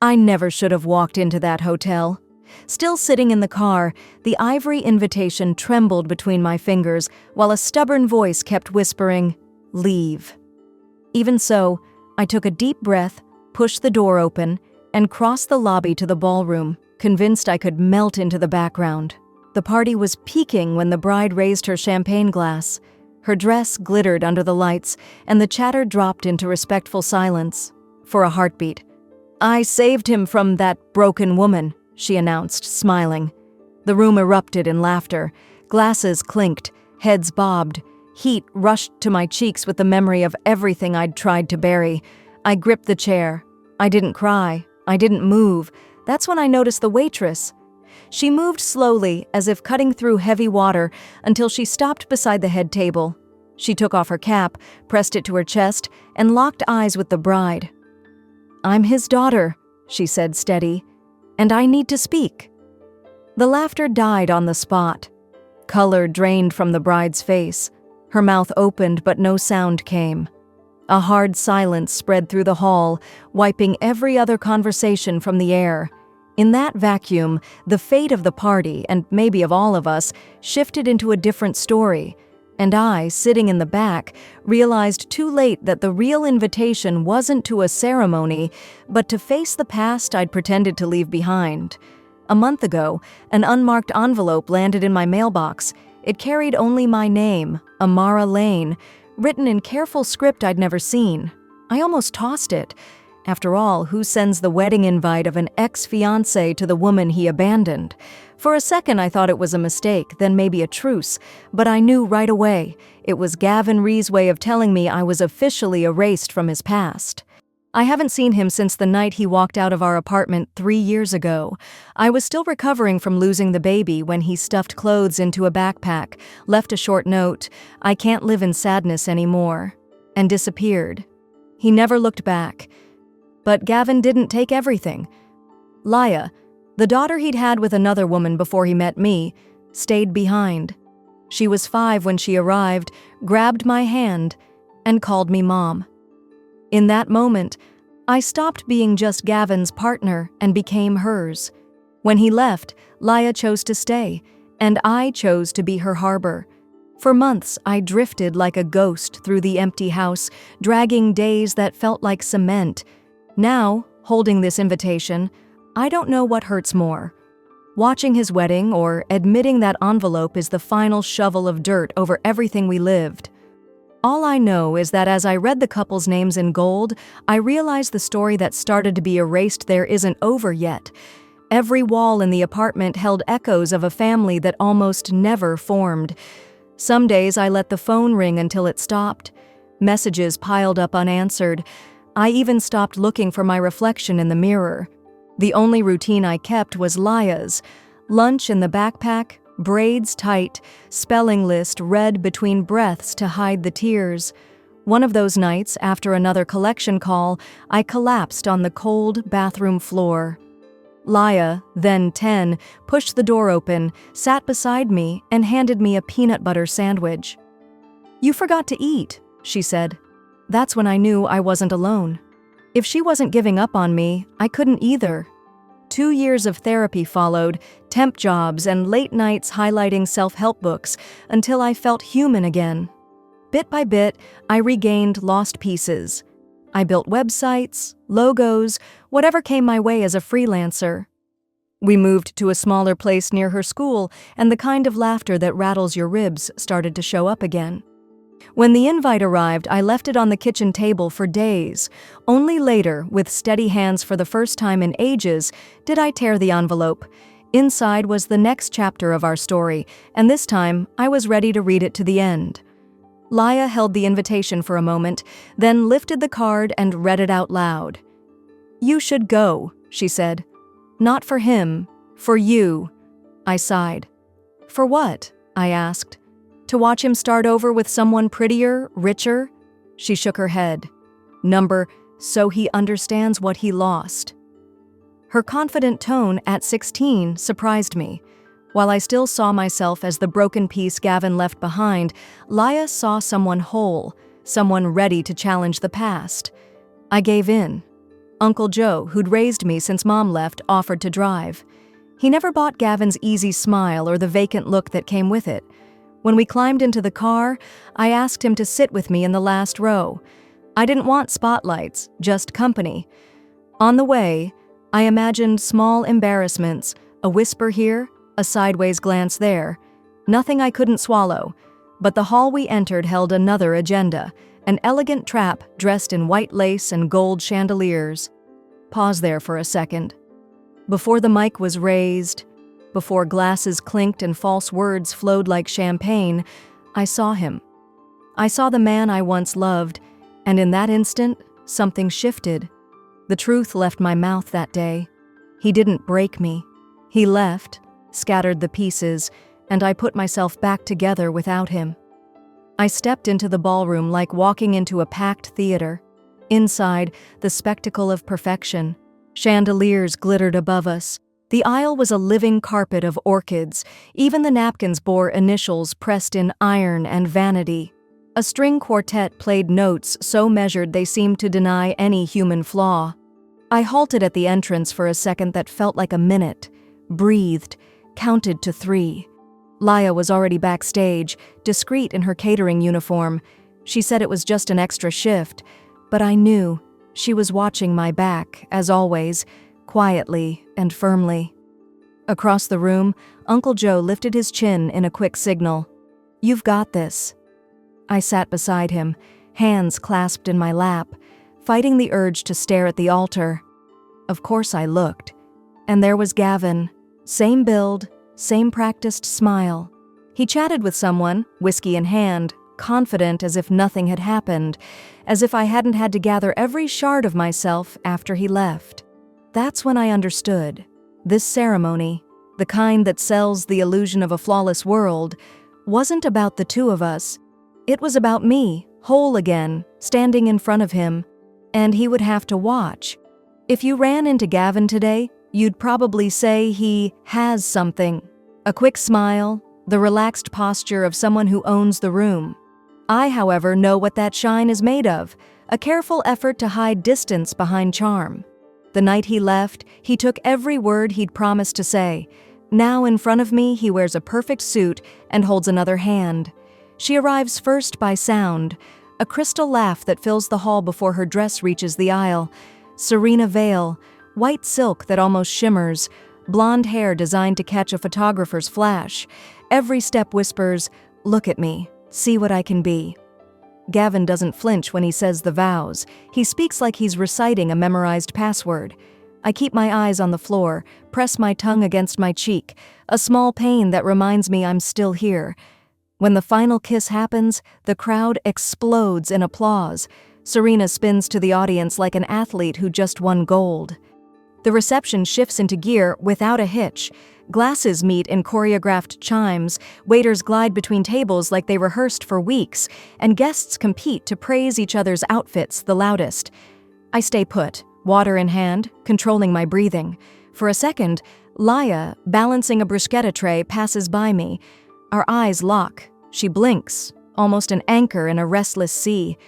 I never should have walked into that hotel. Still sitting in the car, the ivory invitation trembled between my fingers while a stubborn voice kept whispering, "Leave." Even so, I took a deep breath, pushed the door open, and crossed the lobby to the ballroom, convinced I could melt into the background. The party was peaking when the bride raised her champagne glass. Her dress glittered under the lights, and the chatter dropped into respectful silence. For a heartbeat. "I saved him from that broken woman," she announced, smiling. The room erupted in laughter. Glasses clinked, heads bobbed. Heat rushed to my cheeks with the memory of everything I'd tried to bury. I gripped the chair. I didn't cry. I didn't move. That's when I noticed the waitress. She moved slowly, as if cutting through heavy water, until she stopped beside the head table. She took off her cap, pressed it to her chest, and locked eyes with the bride. "I'm his daughter," she said, steady, "and I need to speak." The laughter died on the spot. Color drained from the bride's face. Her mouth opened, but no sound came. A hard silence spread through the hall, wiping every other conversation from the air. In that vacuum, the fate of the party, and maybe of all of us, shifted into a different story. And I, sitting in the back, realized too late that the real invitation wasn't to a ceremony, but to face the past I'd pretended to leave behind. A month ago, an unmarked envelope landed in my mailbox. It carried only my name, Amara Lane, written in careful script I'd never seen. I almost tossed it. After all, who sends the wedding invite of an ex-fiancé to the woman he abandoned? For a second I thought it was a mistake, then maybe a truce, but I knew right away. It was Gavin Ree's way of telling me I was officially erased from his past. I haven't seen him since the night he walked out of our apartment 3 years ago. I was still recovering from losing the baby when he stuffed clothes into a backpack, left a short note, "I can't live in sadness anymore," and disappeared. He never looked back. But Gavin didn't take everything. Laya, the daughter he'd had with another woman before he met me, stayed behind. She was 5 when she arrived, grabbed my hand, and called me Mom. In that moment, I stopped being just Gavin's partner and became hers. When he left, Laya chose to stay, and I chose to be her harbor. For months, I drifted like a ghost through the empty house, dragging days that felt like cement. Now, holding this invitation, I don't know what hurts more. Watching his wedding or admitting that envelope is the final shovel of dirt over everything we lived. All I know is that as I read the couple's names in gold, I realized the story that started to be erased there isn't over yet. Every wall in the apartment held echoes of a family that almost never formed. Some days I let the phone ring until it stopped. Messages piled up unanswered. I even stopped looking for my reflection in the mirror. The only routine I kept was Laya's. Lunch in the backpack, braids tight, spelling list read between breaths to hide the tears. One of those nights, after another collection call, I collapsed on the cold bathroom floor. Laya, then 10, pushed the door open, sat beside me, and handed me a peanut butter sandwich. "You forgot to eat," she said. That's when I knew I wasn't alone. If she wasn't giving up on me, I couldn't either. 2 years of therapy followed, temp jobs and late nights highlighting self-help books, until I felt human again. Bit by bit, I regained lost pieces. I built websites, logos, whatever came my way as a freelancer. We moved to a smaller place near her school, and the kind of laughter that rattles your ribs started to show up again. When the invite arrived, I left it on the kitchen table for days. Only later, with steady hands for the first time in ages, did I tear the envelope. Inside was the next chapter of our story, and this time I was ready to read it to the end. Laya held the invitation for a moment, then lifted the card and read it out loud. "You should go," she said. "Not for him, for you." I sighed. "For what?" I asked. "To watch him start over with someone prettier, richer?" She shook her head. "Number, so he understands what he lost." Her confident tone at 16 surprised me. While I still saw myself as the broken piece Gavin left behind, Laya saw someone whole, someone ready to challenge the past. I gave in. Uncle Joe, who'd raised me since Mom left, offered to drive. He never bought Gavin's easy smile or the vacant look that came with it. When we climbed into the car, I asked him to sit with me in the last row. I didn't want spotlights, just company. On the way, I imagined small embarrassments, a whisper here, a sideways glance there. Nothing I couldn't swallow. But the hall we entered held another agenda, an elegant trap dressed in white lace and gold chandeliers. Pause there for a second. Before the mic was raised, before glasses clinked and false words flowed like champagne, I saw him. I saw the man I once loved, and in that instant, something shifted. The truth left my mouth that day. He didn't break me. He left, scattered the pieces, and I put myself back together without him. I stepped into the ballroom like walking into a packed theater. Inside, the spectacle of perfection. Chandeliers glittered above us. The aisle was a living carpet of orchids. Even the napkins bore initials pressed in iron and vanity. A string quartet played notes so measured they seemed to deny any human flaw. I halted at the entrance for a second that felt like a minute, breathed, counted to 3. Laya was already backstage, discreet in her catering uniform. She said it was just an extra shift, but I knew she was watching my back, as always, quietly and firmly. Across the room, Uncle Joe lifted his chin in a quick signal. "You've got this." I sat beside him, hands clasped in my lap, fighting the urge to stare at the altar. Of course I looked, and there was Gavin, same build, same practiced smile. He chatted with someone, whiskey in hand, confident as if nothing had happened, as if I hadn't had to gather every shard of myself after he left. That's when I understood. This ceremony, the kind that sells the illusion of a flawless world, wasn't about the two of us. It was about me, whole again, standing in front of him, and he would have to watch. If you ran into Gavin today, you'd probably say he has something. A quick smile, the relaxed posture of someone who owns the room. I, however, know what that shine is made of, a careful effort to hide distance behind charm. The night he left, he took every word he'd promised to say. Now in front of me, he wears a perfect suit and holds another hand. She arrives first by sound, a crystal laugh that fills the hall before her dress reaches the aisle. Serena veil, white silk that almost shimmers, blonde hair designed to catch a photographer's flash. Every step whispers, "Look at me, see what I can be." Gavin doesn't flinch when he says the vows. He speaks like he's reciting a memorized password. I keep my eyes on the floor, press my tongue against my cheek, a small pain that reminds me I'm still here. When the final kiss happens, the crowd explodes in applause. Serena spins to the audience like an athlete who just won gold. The reception shifts into gear without a hitch. Glasses meet in choreographed chimes, waiters glide between tables like they rehearsed for weeks, and guests compete to praise each other's outfits the loudest. I stay put, water in hand, controlling my breathing. For a second, Laya, balancing a bruschetta tray, passes by me. Our eyes lock. She blinks, almost an anchor in a restless sea.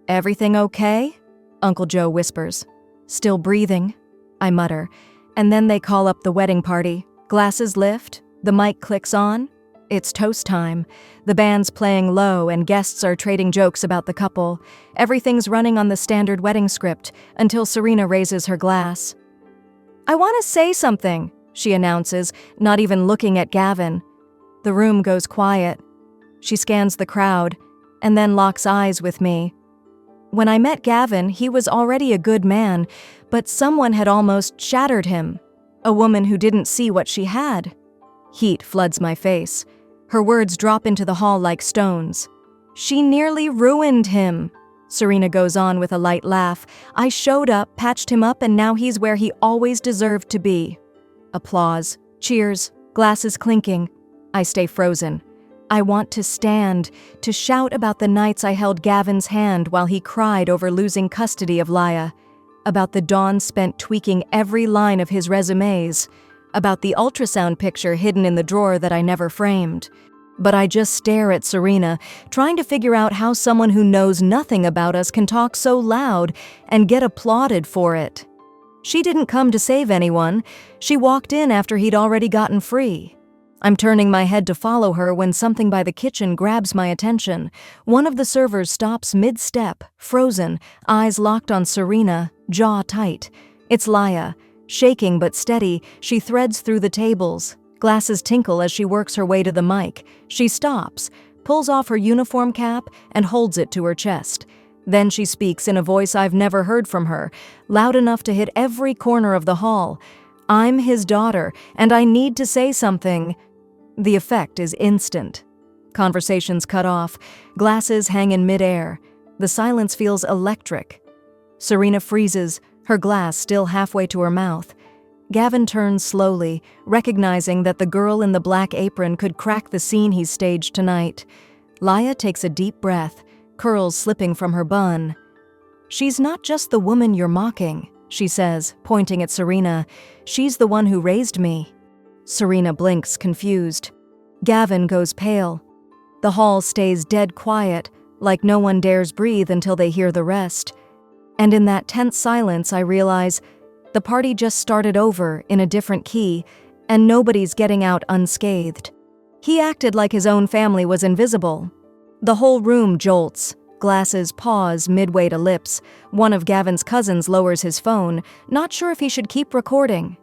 "Everything okay?" Uncle Joe whispers. "Still breathing," I mutter, and then they call up the wedding party. Glasses lift, the mic clicks on. It's toast time. The band's playing low and guests are trading jokes about the couple. Everything's running on the standard wedding script until Serena raises her glass. "I want to say something," she announces, not even looking at Gavin. The room goes quiet. She scans the crowd, and then locks eyes with me. When I met Gavin, he was already a good man, but someone had almost shattered him. A woman who didn't see what she had. Heat floods my face. Her words drop into the hall like stones. "She nearly ruined him." Serena goes on with a light laugh. "I showed up, patched him up, and now he's where he always deserved to be." Applause, cheers, glasses clinking. I stay frozen. I want to stand, to shout about the nights I held Gavin's hand while he cried over losing custody of Laya, about the dawn spent tweaking every line of his resumes, about the ultrasound picture hidden in the drawer that I never framed. But I just stare at Serena, trying to figure out how someone who knows nothing about us can talk so loud and get applauded for it. She didn't come to save anyone. She walked in after he'd already gotten free. I'm turning my head to follow her when something by the kitchen grabs my attention. One of the servers stops mid-step, frozen, eyes locked on Serena, jaw tight. It's Laya. Shaking but steady, she threads through the tables. Glasses tinkle as she works her way to the mic. She stops, pulls off her uniform cap, and holds it to her chest. Then she speaks in a voice I've never heard from her, loud enough to hit every corner of the hall. I'm his daughter, and I need to say something. The effect is instant. Conversations cut off, glasses hang in midair. The silence feels electric. Serena freezes, her glass still halfway to her mouth. Gavin turns slowly, recognizing that the girl in the black apron could crack the scene he's staged tonight. Laya takes a deep breath, curls slipping from her bun. "She's not just the woman you're mocking," she says, pointing at Serena. "She's the one who raised me." Serena blinks, confused. Gavin goes pale. The hall stays dead quiet, like no one dares breathe until they hear the rest. And in that tense silence, I realize the party just started over in a different key, and nobody's getting out unscathed. He acted like his own family was invisible. The whole room jolts. Glasses pause midway to lips. One of Gavin's cousins lowers his phone, not sure if he should keep recording.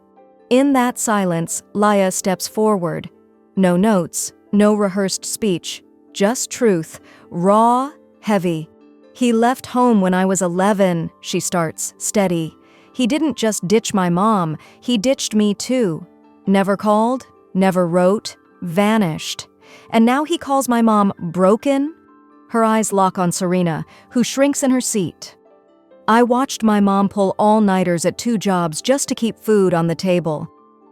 In that silence, Laya steps forward. No notes, no rehearsed speech, just truth, raw, heavy. "He left home when I was 11, she starts, steady. "He didn't just ditch my mom, he ditched me too. Never called, never wrote, vanished. And now he calls my mom broken?" Her eyes lock on Serena, who shrinks in her seat. "I watched my mom pull all-nighters at 2 jobs just to keep food on the table.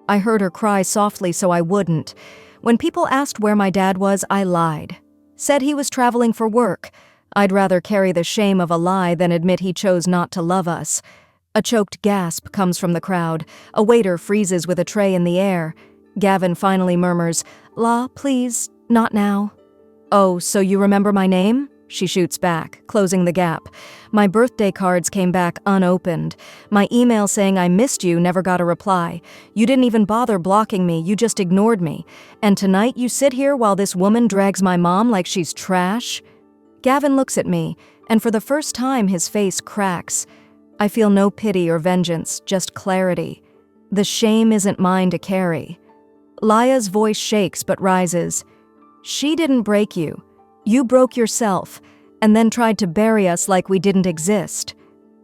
I heard her cry softly so I wouldn't. When people asked where my dad was, I lied. Said he was traveling for work. I'd rather carry the shame of a lie than admit he chose not to love us." A choked gasp comes from the crowd. A waiter freezes with a tray in the air. Gavin finally murmurs, "La, please, not now." "Oh, so you remember my name?" She shoots back, closing the gap. "My birthday cards came back unopened. My email saying I missed you never got a reply. You didn't even bother blocking me, you just ignored me. And tonight you sit here while this woman drags my mom like she's trash?" Gavin looks at me, and for the first time his face cracks. I feel no pity or vengeance, just clarity. The shame isn't mine to carry. Laya's voice shakes but rises. "She didn't break you. You broke yourself, and then tried to bury us like we didn't exist."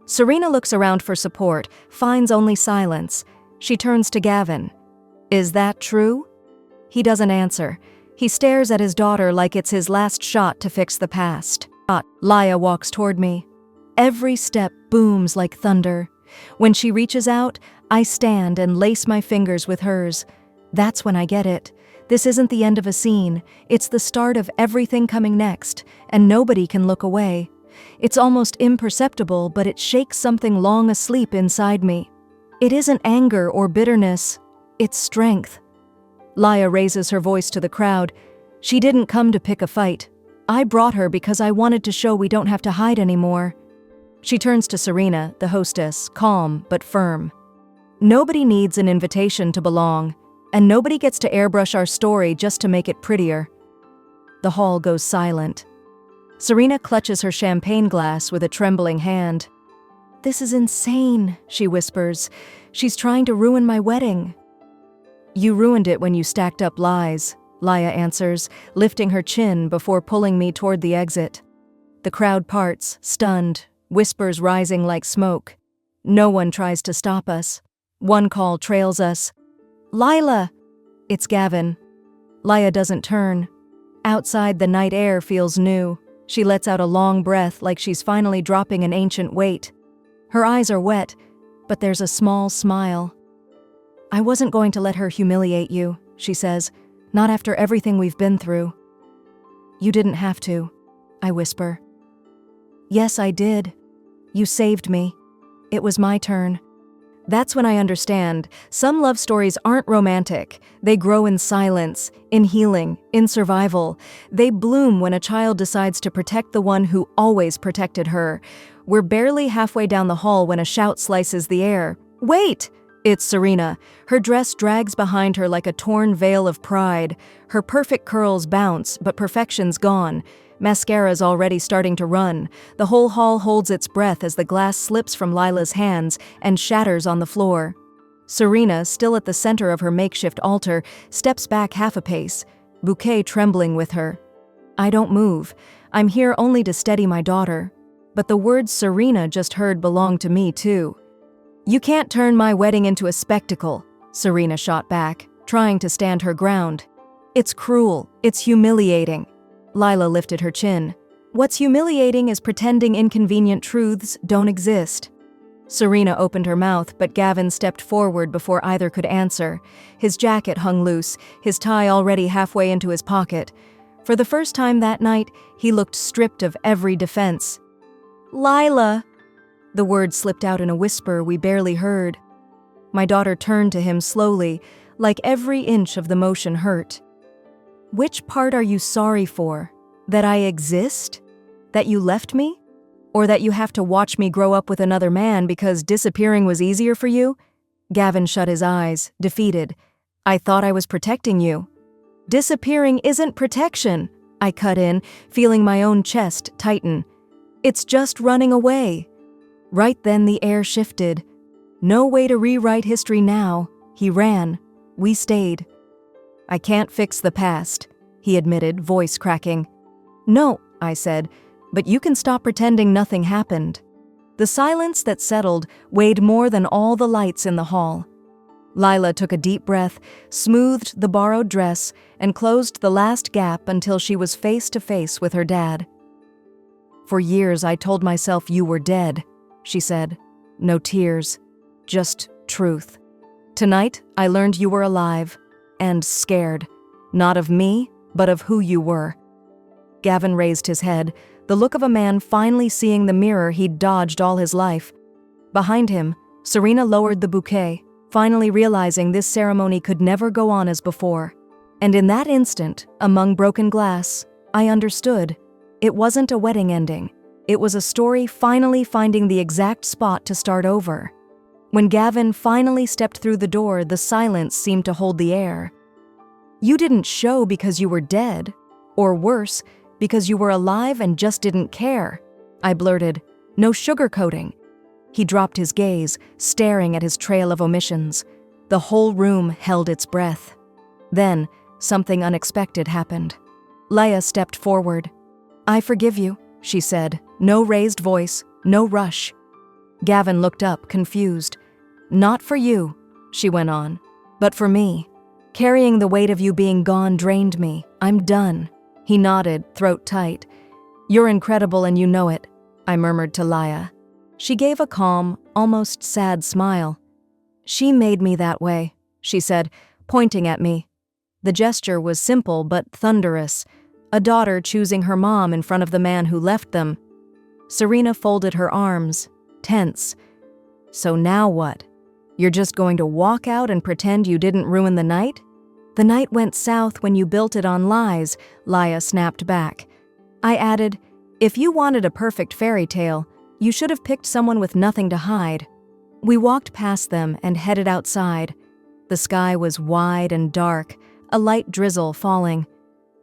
Serena looks around for support, finds only silence. She turns to Gavin. "Is that true?" He doesn't answer. He stares at his daughter like it's his last shot to fix the past. Laya walks toward me. Every step booms like thunder. When she reaches out, I stand and lace my fingers with hers. That's when I get it. This isn't the end of a scene. It's the start of everything coming next, and nobody can look away. It's almost imperceptible, but it shakes something long asleep inside me. It isn't anger or bitterness. It's strength. Laya raises her voice to the crowd. "She didn't come to pick a fight. I brought her because I wanted to show we don't have to hide anymore." She turns to Serena, the hostess, calm but firm. "Nobody needs an invitation to belong, and nobody gets to airbrush our story just to make it prettier." The hall goes silent. Serena clutches her champagne glass with a trembling hand. "This is insane," she whispers. "She's trying to ruin my wedding." "You ruined it when you stacked up lies," Laya answers, lifting her chin before pulling me toward the exit. The crowd parts, stunned, whispers rising like smoke. No one tries to stop us. One call trails us. "Lila!" It's Gavin. Laya doesn't turn. Outside, the night air feels new. She lets out a long breath like she's finally dropping an ancient weight. Her eyes are wet, but there's a small smile. "I wasn't going to let her humiliate you," she says, "not after everything we've been through." "You didn't have to," I whisper. "Yes, I did. You saved me. It was my turn. That's when I understand some love stories aren't romantic. They grow in silence, in healing, in survival. They bloom when a child decides to protect the one who always protected her. We're barely halfway down the hall when a shout slices the air. "Wait!" It's Serena. Her dress drags behind her like a torn veil of pride. Her perfect curls bounce, but perfection's gone. Mascara's already starting to run. The whole hall holds its breath as the glass slips from Lila's hands and shatters on the floor. Serena, still at the center of her makeshift altar, steps back half a pace, bouquet trembling with her. I don't move. I'm here only to steady my daughter. But the words Serena just heard belong to me too. "You can't turn my wedding into a spectacle," Serena shot back, trying to stand her ground. "It's cruel. It's humiliating." Lila lifted her chin. "What's humiliating is pretending inconvenient truths don't exist." Serena opened her mouth, but Gavin stepped forward before either could answer. His jacket hung loose, his tie already halfway into his pocket. For the first time that night, he looked stripped of every defense. "Lila!" The word slipped out in a whisper we barely heard. My daughter turned to him slowly, like every inch of the motion hurt. "Which part are you sorry for? That I exist? That you left me? Or that you have to watch me grow up with another man because disappearing was easier for you?" Gavin shut his eyes, defeated. "I thought I was protecting you." "Disappearing isn't protection," I cut in, feeling my own chest tighten. "It's just running away." Right then the air shifted. No way to rewrite history now. He ran. We stayed. "I can't fix the past," he admitted, voice cracking. "No," I said, "but you can stop pretending nothing happened." The silence that settled weighed more than all the lights in the hall. Lila took a deep breath, smoothed the borrowed dress, and closed the last gap until she was face to face with her dad. "For years I told myself you were dead," she said. No tears, just truth. "Tonight I learned you were alive, and scared. Not of me, but of who you were." Gavin raised his head, the look of a man finally seeing the mirror he'd dodged all his life. Behind him, Serena lowered the bouquet, finally realizing this ceremony could never go on as before. And in that instant, among broken glass, I understood. It wasn't a wedding ending. It was a story finally finding the exact spot to start over. When Gavin finally stepped through the door, the silence seemed to hold the air. "You didn't show because you were dead. Or worse, because you were alive and just didn't care," I blurted. "No sugarcoating." He dropped his gaze, staring at his trail of omissions. The whole room held its breath. Then, something unexpected happened. Leia stepped forward. "I forgive you," she said. No raised voice, no rush. Gavin looked up, confused. "Not for you," she went on, "but for me. Carrying the weight of you being gone drained me. I'm done." He nodded, throat tight. "You're incredible and you know it," I murmured to Leia. She gave a calm, almost sad smile. "She made me that way," she said, pointing at me. The gesture was simple but thunderous. A daughter choosing her mom in front of the man who left them. Serena folded her arms, tense. "So now what? You're just going to walk out and pretend you didn't ruin the night?" "The night went south when you built it on lies," Leia snapped back. I added, "If you wanted a perfect fairy tale, you should have picked someone with nothing to hide." We walked past them and headed outside. The sky was wide and dark, a light drizzle falling.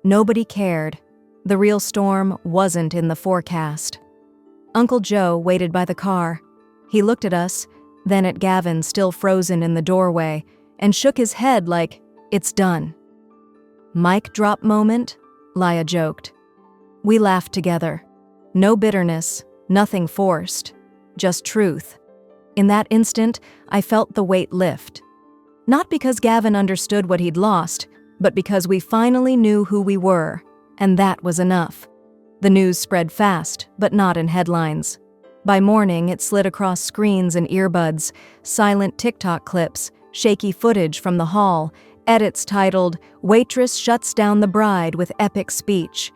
Nobody cared. The real storm wasn't in the forecast. Uncle Joe waited by the car. He looked at us, then at Gavin still frozen in the doorway, and shook his head like, "It's done." "Mic drop moment?" Leia joked. We laughed together. No bitterness, nothing forced, just truth. In that instant, I felt the weight lift. Not because Gavin understood what he'd lost, but because we finally knew who we were, and that was enough. The news spread fast, but not in headlines. By morning, it slid across screens and earbuds, silent TikTok clips, shaky footage from the hall, edits titled, "Waitress Shuts Down the Bride with Epic Speech."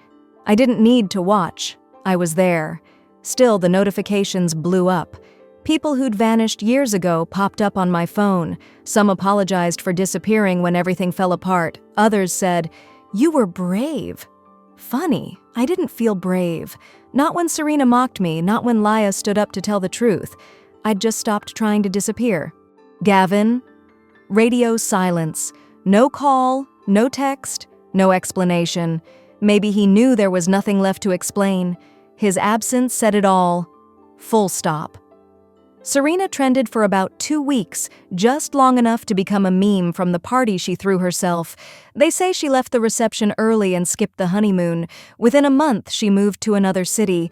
I didn't need to watch. I was there. Still, the notifications blew up. People who'd vanished years ago popped up on my phone. Some apologized for disappearing when everything fell apart. Others said, "You were brave." Funny, I didn't feel brave. Not when Serena mocked me, not when Laya stood up to tell the truth. I'd just stopped trying to disappear. Gavin? Radio silence. No call, no text, no explanation. Maybe he knew there was nothing left to explain. His absence said it all. Full stop. Serena trended for about 2 weeks, just long enough to become a meme from the party she threw herself. They say she left the reception early and skipped the honeymoon. Within a month, she moved to another city.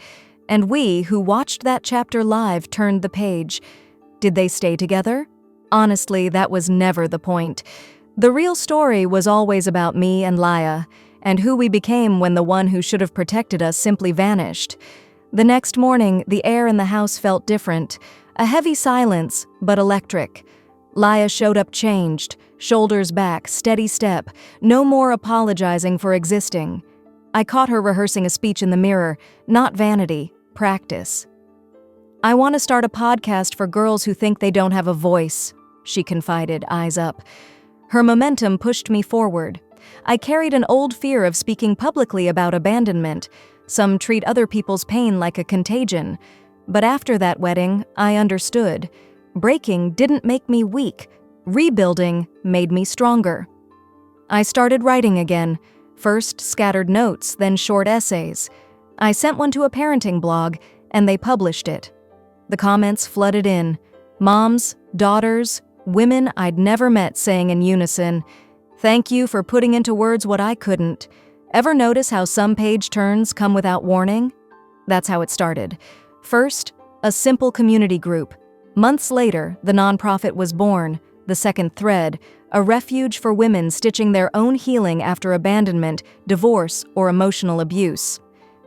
And we, who watched that chapter live, turned the page. Did they stay together? Honestly, that was never the point. The real story was always about me and Laya, and who we became when the one who should have protected us simply vanished. The next morning, the air in the house felt different. A heavy silence, but electric. Laya showed up changed, shoulders back, steady step, no more apologizing for existing. I caught her rehearsing a speech in the mirror, not vanity, practice. "I want to start a podcast for girls who think they don't have a voice," she confided, eyes up. Her momentum pushed me forward. I carried an old fear of speaking publicly about abandonment. Some treat other people's pain like a contagion. But after that wedding, I understood. Breaking didn't make me weak. Rebuilding made me stronger. I started writing again. First scattered notes, then short essays. I sent one to a parenting blog, and they published it. The comments flooded in. Moms, daughters, women I'd never met saying in unison, "Thank you for putting into words what I couldn't." Ever notice how some page turns come without warning? That's how it started. First, a simple community group. Months later, the nonprofit was born, the second thread, a refuge for women stitching their own healing after abandonment, divorce, or emotional abuse.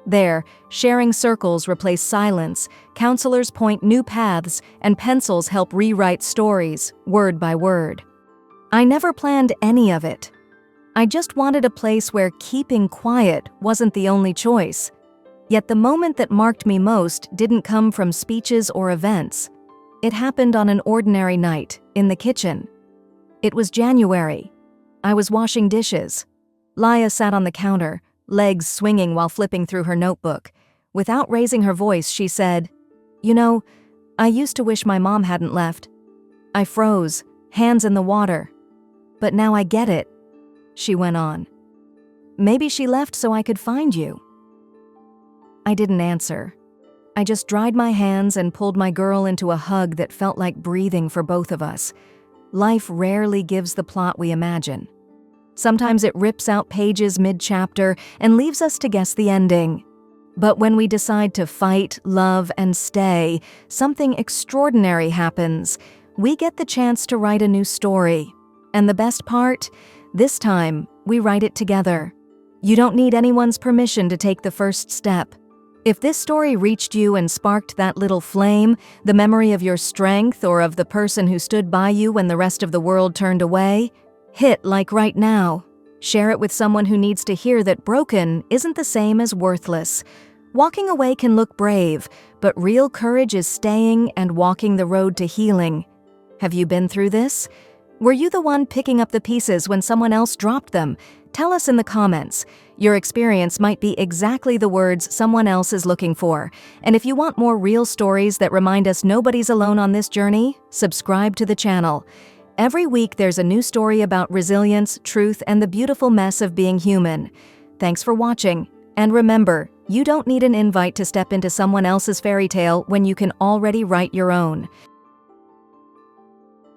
There, sharing circles replace silence, counselors point new paths, and pencils help rewrite stories, word by word. I never planned any of it. I just wanted a place where keeping quiet wasn't the only choice. Yet the moment that marked me most didn't come from speeches or events. It happened on an ordinary night, in the kitchen. It was January. I was washing dishes. Laya sat on the counter, legs swinging while flipping through her notebook. Without raising her voice, she said, "You know, I used to wish my mom hadn't left." I froze, hands in the water. "But now I get it," she went on. "Maybe she left so I could find you." I didn't answer. I just dried my hands and pulled my girl into a hug that felt like breathing for both of us. Life rarely gives the plot we imagine. Sometimes it rips out pages mid-chapter and leaves us to guess the ending. But when we decide to fight, love, and stay, something extraordinary happens. We get the chance to write a new story. And the best part? This time, we write it together. You don't need anyone's permission to take the first step. If this story reached you and sparked that little flame, the memory of your strength or of the person who stood by you when the rest of the world turned away, hit like right now. Share it with someone who needs to hear that broken isn't the same as worthless. Walking away can look brave, but real courage is staying and walking the road to healing. Have you been through this? Were you the one picking up the pieces when someone else dropped them? Tell us in the comments. Your experience might be exactly the words someone else is looking for. And if you want more real stories that remind us nobody's alone on this journey, subscribe to the channel. Every week there's a new story about resilience, truth, and the beautiful mess of being human. Thanks for watching. And remember, you don't need an invite to step into someone else's fairy tale when you can already write your own.